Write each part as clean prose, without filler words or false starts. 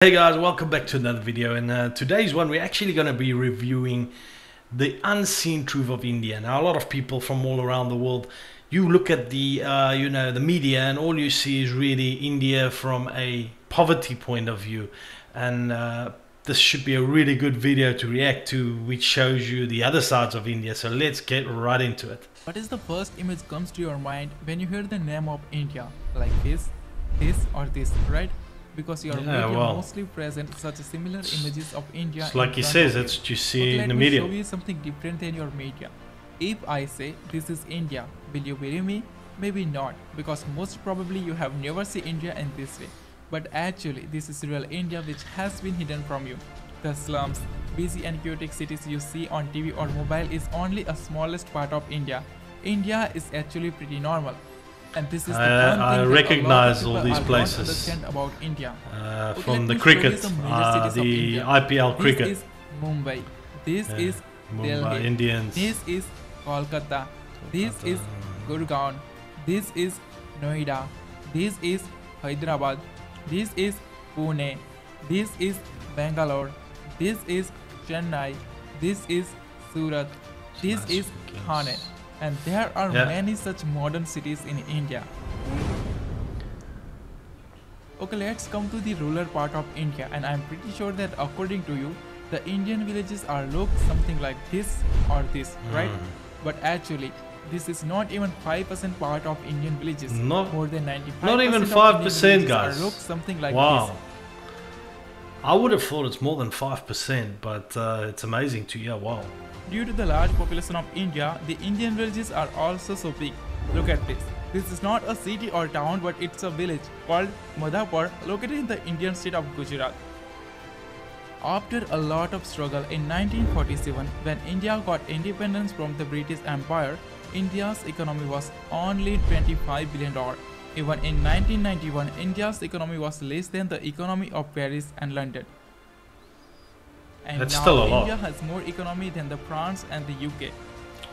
Hey guys, welcome back to another video, and today's one we're actually going to be reviewing the unseen truth of India. Now a lot of people from all around the world, you look at the the media and all you see is really India from a poverty point of view, and this should be a really good video to react to, which shows you the other sides of India. So let's get right into it. What is the first image comes to your mind when you hear the name of India? Like this or this, right? Because your media mostly present such similar images of India. It's like he says, that's what you see in the media. Let me show you something different than your media. If I say this is India, will you believe me? Maybe not, because most probably you have never seen India in this way. But actually, this is real India which has been hidden from you. The slums, busy and chaotic cities you see on TV or mobile is only a smallest part of India. India is actually pretty normal. And this is the I recognize all these places understand about India. From the cricket, the IPL cricket. This is Mumbai. This is Mumbai Delhi. Indians. This is Kolkata. This is Gurgaon. This is Noida. This is Hyderabad. This is Pune. This is Bangalore. This is Chennai. This is Surat. This is Thane. And there are many such modern cities in India. Okay, let's come to the rural part of India, and I'm pretty sure that according to you, the Indian villages are look something like this or this, right? But actually, this is not even 5% part of Indian villages. More than 95%. Not even 5%, guys. Look something like wow. this. I would have thought it's more than 5%, but it's amazing to hear. Wow. Due to the large population of India, the Indian villages are also so big. Look at this. This is not a city or town, but it's a village called Madhapur, located in the Indian state of Gujarat. After a lot of struggle in 1947, when India got independence from the British Empire, India's economy was only $25 billion. Even in 1991, India's economy was less than the economy of Paris and London. And that's now still a lot. India has more economy than the France and the UK.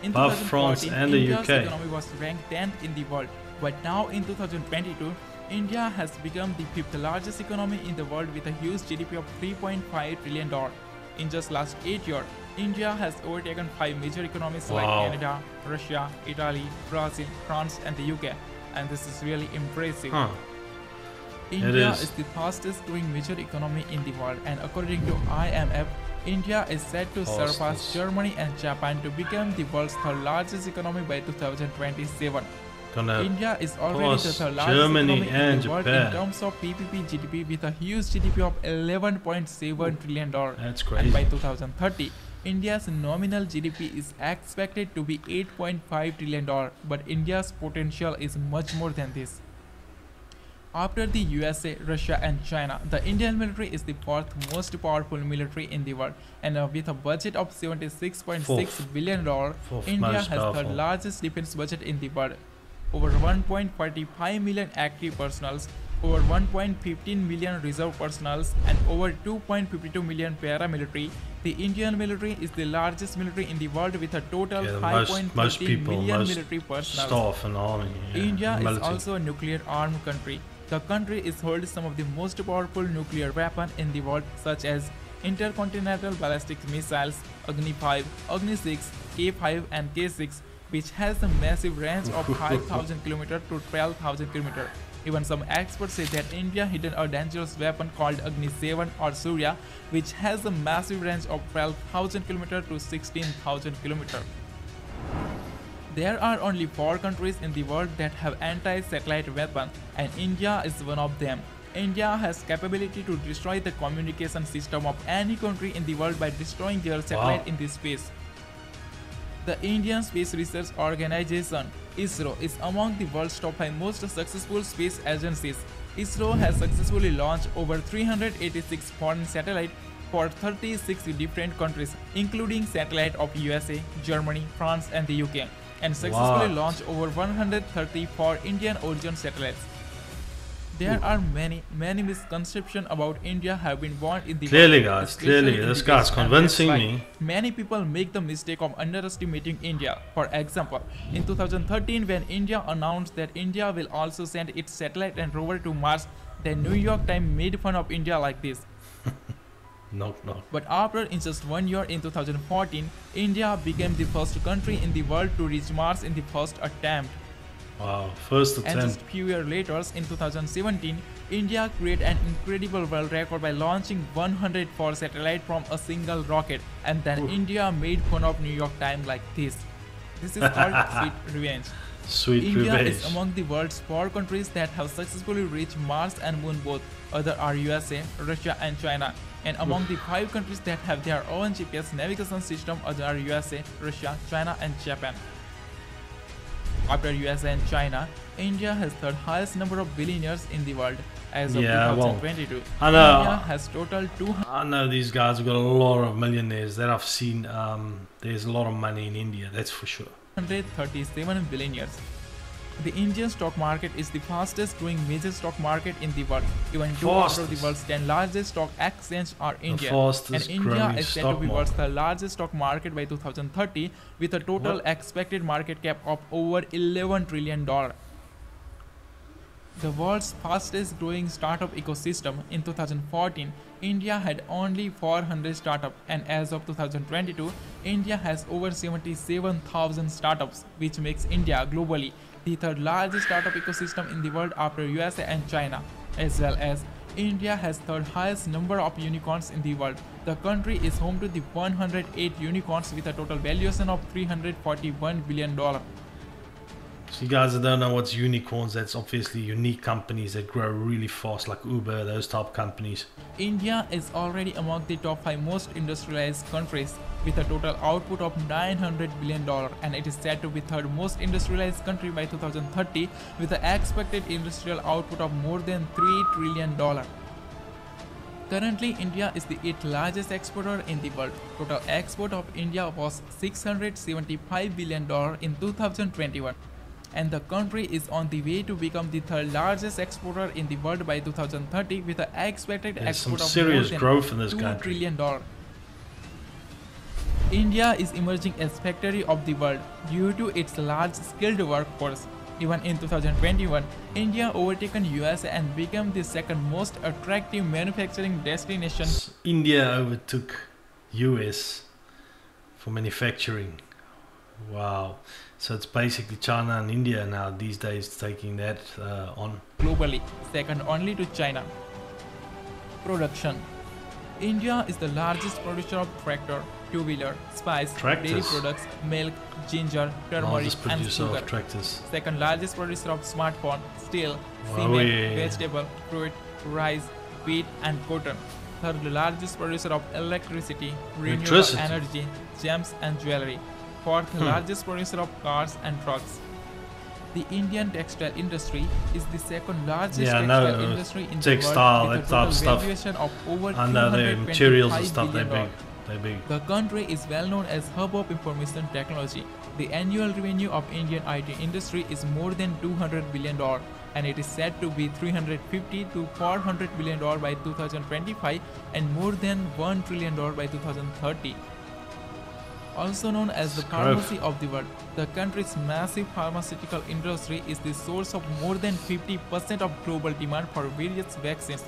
In Above France and the India's UK. economy was ranked 10th in the world, but now in 2022, India has become the 5th largest economy in the world with a huge GDP of $3.5 trillion. In just last 8 years, India has overtaken 5 major economies like Canada, Russia, Italy, Brazil, France and the UK, and this is really impressive. India is the fastest growing major economy in the world, and according to IMF, India is set to surpass Germany and Japan to become the world's third largest economy by 2027. India is already the third largest economy in the world in terms of PPP GDP with a huge GDP of $11.7 trillion. That's crazy. And by 2030, India's nominal GDP is expected to be $8.5 trillion, but India's potential is much more than this. After the USA, Russia and China, the Indian military is the 4th most powerful military in the world, and with a budget of $76.6 billion, India has the largest defense budget in the world. Over 1.45 million active personnels, over 1.15 million reserve personnels, and over 2.52 million paramilitary. The Indian military is the largest military in the world with a total 5.15 million military personnel. Staff and army. India is also a nuclear armed country. The country holds some of the most powerful nuclear weapons in the world, such as intercontinental ballistic missiles, Agni 5, Agni 6, K5 and K6, which has a massive range of 5,000 km to 12,000 km. Even some experts say that India hidden a dangerous weapon called Agni 7 or Surya, which has a massive range of 12,000 km to 16,000 km. There are only 4 countries in the world that have anti-satellite weapons, and India is one of them. India has capability to destroy the communication system of any country in the world by destroying their satellite in this space. The Indian Space Research Organization, ISRO, is among the world's top 5 most successful space agencies. ISRO has successfully launched over 386 foreign satellites for 36 different countries, including satellites of USA, Germany, France and the UK, and successfully launched over 134 Indian origin satellites. There are many misconceptions about India have been born in the Clearly, world, guys, clearly, this guy's convincing me. Many people make the mistake of underestimating India. For example, in 2013, when India announced that India will also send its satellite and rover to Mars, The New York Times made fun of India like this. Knock knock. But after in just 1 year in 2014, India became the first country in the world to reach Mars in the first attempt. Wow, first And attempt. just few years later, in 2017, India created an incredible world record by launching 104 satellites from a single rocket. And then India made fun of New York Times like this. This is called sweet revenge. Sweet India revenge. is among the world's 4 countries that have successfully reached Mars and Moon both. Other are USA, Russia and China. And among the 5 countries that have their own GPS navigation system, other are USA, Russia, China and Japan. After USA and China, India has third highest number of billionaires in the world as of 2022. I know. India has total I know these guys have got a lot of millionaires that I've seen. There's a lot of money in India, that's for sure. 237 billionaires. The Indian stock market is the fastest growing major stock market in the world. Even 2 out of the world's 10 largest stock exchanges are India. And India is said to be world's the largest stock market by 2030 with a total expected market cap of over $11 trillion. The world's fastest growing startup ecosystem. In 2014, India had only 400 startups, and as of 2022, India has over 77,000 startups, which makes India globally the third largest startup ecosystem in the world after USA and China, as well as India has third highest number of unicorns in the world. The country is home to the 108 unicorns with a total valuation of $341 billion. So you guys that don't know what's unicorns, that's obviously unique companies that grow really fast, like Uber, those type of companies. India is already among the top 5 most industrialized countries with a total output of $900 billion, and it is said to be third most industrialized country by 2030 with an expected industrial output of more than $3 trillion. Currently, India is the 8th largest exporter in the world. Total export of India was $675 billion in 2021. And the country is on the way to become the third largest exporter in the world by 2030 with an expected export of serious more than growth in this $2 country. trillion. India is emerging as factory of the world due to its large skilled workforce. Even in 2021, India overtaken USA and became the second most attractive manufacturing destination. India overtook US for manufacturing. Wow. So it's basically China and India now these days taking that on. Globally, second only to China. Production. India is the largest producer of tractor, two-wheeler, spice, dairy products, milk, ginger, turmeric and sugar. Second largest producer of smartphone, steel, cement, vegetable, fruit, rice, wheat and cotton. Third largest producer of electricity, renewable energy, gems and jewelry. Fourth largest producer of cars and trucks. The Indian textile industry is the second largest textile industry in the world with a total valuation of over $225 billion. The country is well known as hub of information technology. The annual revenue of Indian IT industry is more than $200 billion, and it is said to be $350 to $400 billion by 2025 and more than $1 trillion by 2030. Also known as the pharmacy of the world, the country's massive pharmaceutical industry is the source of more than 50% of global demand for various vaccines.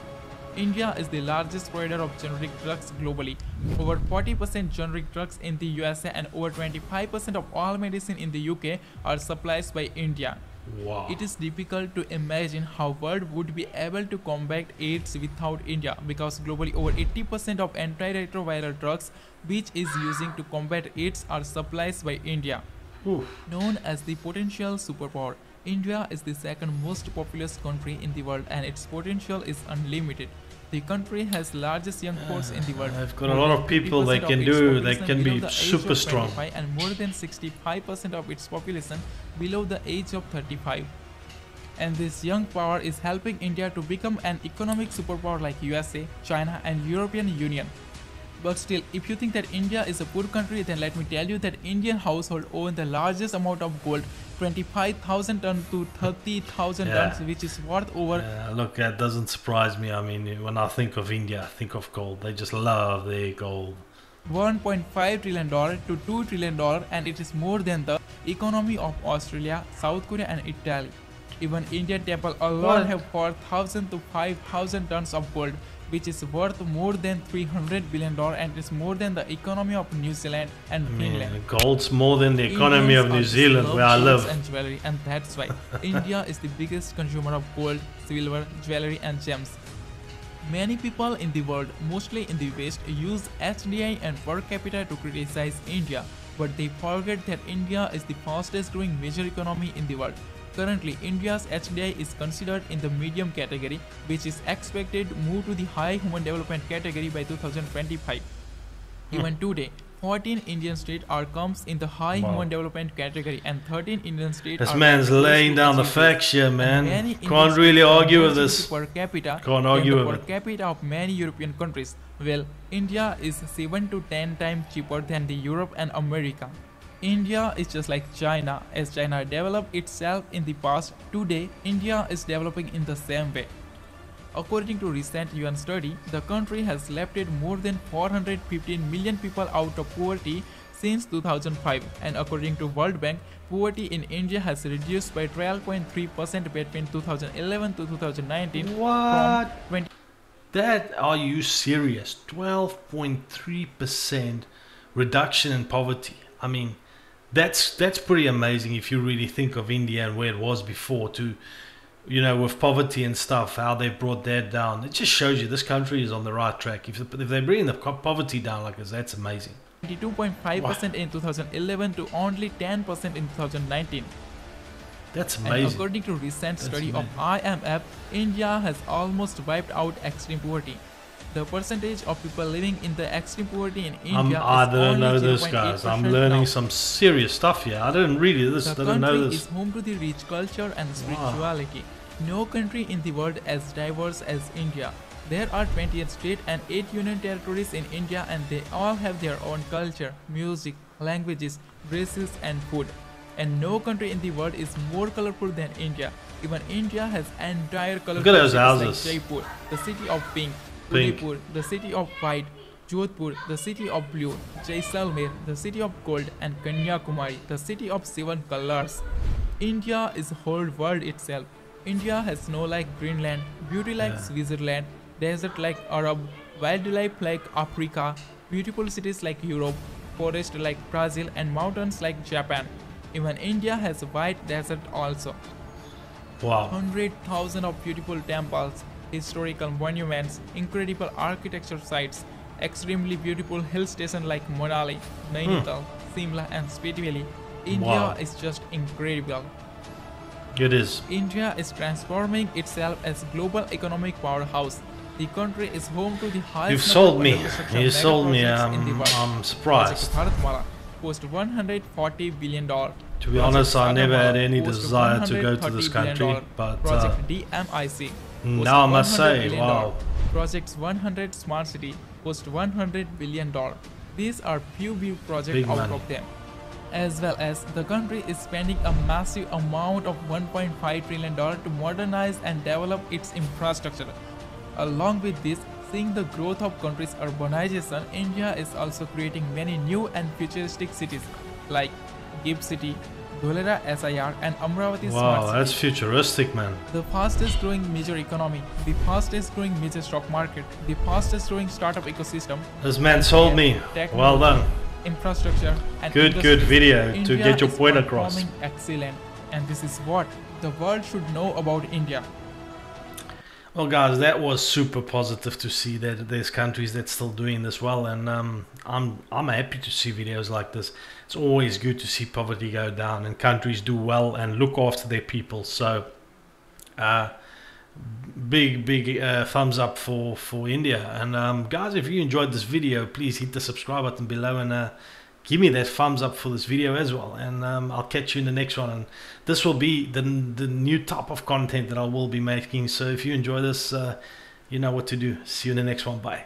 India is the largest provider of generic drugs globally. Over 40% generic drugs in the USA and over 25% of all medicine in the UK are supplied by India. Wow. It is difficult to imagine how world would be able to combat AIDS without India, because globally over 80% of antiretroviral drugs which is using to combat AIDS are supplied by India. Known as the potential superpower, India is the second most populous country in the world and its potential is unlimited. The country has largest young force in the world. They've got a lot of people they can do, they can be super strong. And more than 65% of its population below the age of 35. And this young power is helping India to become an economic superpower like USA, China and European Union. But still, if you think that India is a poor country, then let me tell you that Indian household own the largest amount of gold, 25,000 tons to 30,000 tons, which is worth over... look, that doesn't surprise me. I mean, when I think of India, I think of gold. They just love their gold. $1.5 trillion to $2 trillion, and it is more than the economy of Australia, South Korea and Italy. Even Indian temple alone have 4,000 to 5,000 tons of gold, which is worth more than $300 billion and is more than the economy of New Zealand and Finland. Man, gold's more than the economy Indians of New also Zealand, love where I golds live. and jewelry, and that's why India is the biggest consumer of gold, silver, jewelry and gems. Many people in the world, mostly in the West, use HDI and per capita to criticize India, but they forget that India is the fastest growing major economy in the world. Currently, India's HDI is considered in the medium category, which is expected to move to the high human development category by 2025. Even today, 14 Indian states comes in the high human development category and 13 Indian states This are man's close laying to down the achieve this. facts here, And man. many Indian Can't really states are argue with more this. per capita Can't than argue the with per it. capita of many European countries. Well, India is 7 to 10 times cheaper than the Europe and America. India is just like China. As China developed itself in the past, today India is developing in the same way. According to recent UN study, the country has lifted more than 415 million people out of poverty since 2005, and according to World Bank, poverty in India has reduced by 12.3% between 2011 to 2019 What? from 20. That, are you serious? 12.3% reduction in poverty. I mean, that's pretty amazing if you really think of India and where it was before to, you know, with poverty and stuff, how they brought that down. It just shows you this country is on the right track. If they bring the poverty down like this, that's amazing. 22.5% in 2011 to only 10% in 2019. That's And amazing. according to recent study of amazing. IMF, India has almost wiped out extreme poverty. The percentage of people living in the extreme poverty in India I is didn't only know this, 0.8% guys. I'm learning now. some serious stuff here. I didn't read this. The Didn't know country this. is home to the rich culture and spirituality. No country in the world as diverse as India. There are 28 states and 8 union territories in India, and they all have their own culture, music, languages, dresses and food. And no country in the world is more colorful than India. Even India has entire colorful those cities houses. like Jaipur, the city of pink, Pink. Udaipur, the city of white, Jodhpur, the city of blue, Jaisalmer, the city of gold, and Kanyakumari, the city of 7 colors. India is the whole world itself. India has snow like Greenland, beauty like Switzerland, desert like Arab, wildlife like Africa, beautiful cities like Europe, forest like Brazil, and mountains like Japan. Even India has a white desert also. Wow. 100,000 of beautiful temples, historical monuments, incredible architecture sites, extremely beautiful hill stations like Manali, Nainital, Simla and Spiti Valley. India is just incredible. It is. India is transforming itself as global economic powerhouse. The country is home to the highest You've sold me. infrastructure You mega sold me. projects in the world. I'm surprised. Project Bharatmala cost $140 billion. To be honest, I never had any cost desire to go to $130 this billion. country, but Project DMIC now I must say, $100 billion. wow. Projects 100 Smart City cost $100 billion. These are few big projects Big out money. of them. As well as the country is spending a massive amount of $1.5 trillion to modernize and develop its infrastructure. Along with this, seeing the growth of country's urbanization, India is also creating many new and futuristic cities like Gift City, Dholera SIR and Amravati Smart Wow, City. that's futuristic, man. The fastest growing major economy, the fastest growing major stock market, the fastest growing startup ecosystem. This man sold me. Technology, Well done. Infrastructure and Good industries. video to India get your is point across. performing excellent, and this is what the world should know about India. Well, guys, that was super positive to see that there's countries that's still doing this well, and I'm happy to see videos like this. It's always good to see poverty go down and countries do well and look after their people. So, big thumbs up for India. And guys, if you enjoyed this video, please hit the subscribe button below and give me that thumbs up for this video as well. And I'll catch you in the next one. And this will be the new type of content that I will be making. So if you enjoy this, you know what to do. See you in the next one. Bye.